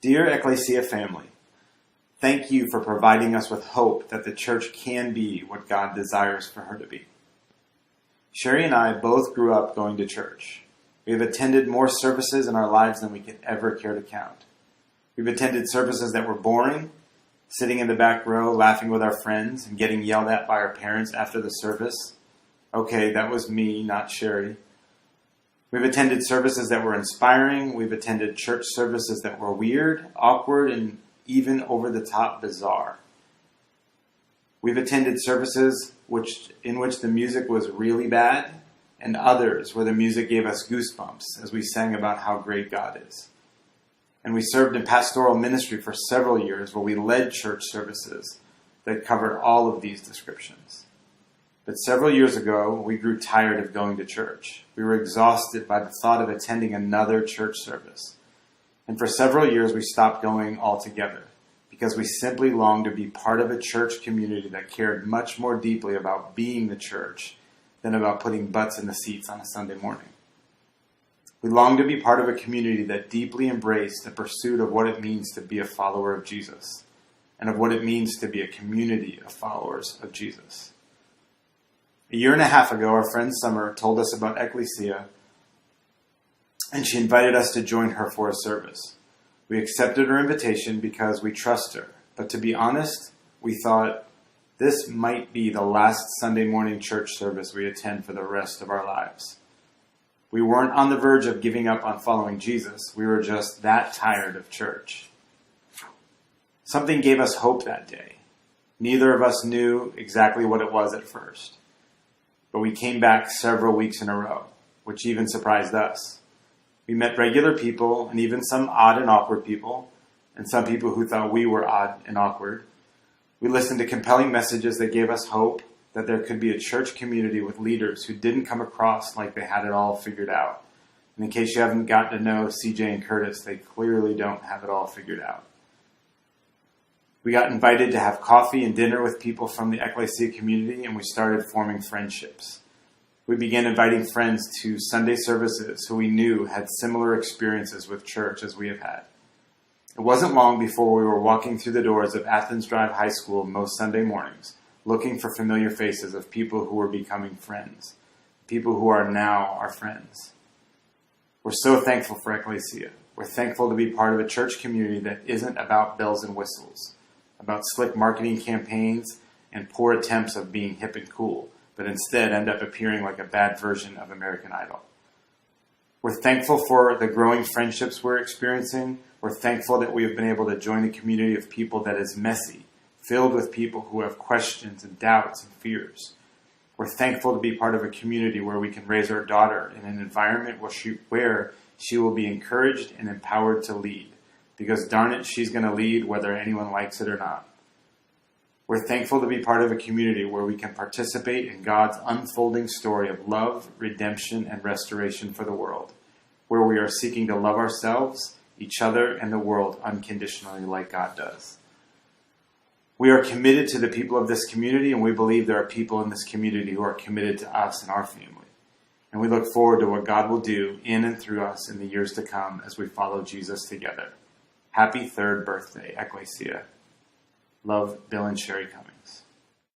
Dear Ekklesia family, thank you for providing us with hope that the church can be what God desires for her to be. Sherry and I both grew up going to church. We have attended more services in our lives than we could ever care to count. We've attended services that were boring, sitting in the back row, laughing with our friends, and getting yelled at by our parents after the service. Okay, that was me, not Sherry. We've attended services that were inspiring. We've attended church services that were weird, awkward, and even over-the-top bizarre. We've attended services in which the music was really bad, and others where the music gave us goosebumps as we sang about how great God is. And we served in pastoral ministry for several years where we led church services that covered all of these descriptions. But several years ago, we grew tired of going to church. We were exhausted by the thought of attending another church service. And for several years, we stopped going altogether because we simply longed to be part of a church community that cared much more deeply about being the church than about putting butts in the seats on a Sunday morning. We longed to be part of a community that deeply embraced the pursuit of what it means to be a follower of Jesus and of what it means to be a community of followers of Jesus. A year and a half ago, our friend Summer told us about Ekklesia, and she invited us to join her for a service. We accepted her invitation because we trust her, but to be honest, we thought this might be the last Sunday morning church service we attend for the rest of our lives. We weren't on the verge of giving up on following Jesus. We were just that tired of church. Something gave us hope that day. Neither of us knew exactly what it was at first. But we came back several weeks in a row, which even surprised us. We met regular people and even some odd and awkward people, and some people who thought we were odd and awkward. We listened to compelling messages that gave us hope that there could be a church community with leaders who didn't come across like they had it all figured out. And in case you haven't gotten to know CJ and Curtis, they clearly don't have it all figured out. We got invited to have coffee and dinner with people from the Ekklesia community, and we started forming friendships. We began inviting friends to Sunday services who we knew had similar experiences with church as we have had. It wasn't long before we were walking through the doors of Athens Drive High School most Sunday mornings, looking for familiar faces of people who were becoming friends, people who are now our friends. We're so thankful for Ekklesia. We're thankful to be part of a church community that isn't about bells and whistles, about slick marketing campaigns and poor attempts of being hip and cool, but instead end up appearing like a bad version of American Idol. We're thankful for the growing friendships we're experiencing. We're thankful that we have been able to join a community of people that is messy, filled with people who have questions and doubts and fears. We're thankful to be part of a community where we can raise our daughter in an environment where she will be encouraged and empowered to lead. Because darn it, she's going to lead whether anyone likes it or not. We're thankful to be part of a community where we can participate in God's unfolding story of love, redemption, and restoration for the world, where we are seeking to love ourselves, each other, and the world unconditionally like God does. We are committed to the people of this community, and we believe there are people in this community who are committed to us and our family. And we look forward to what God will do in and through us in the years to come as we follow Jesus together. Happy 3rd birthday, Ekklesia. Love, Bill and Sherry Cummings.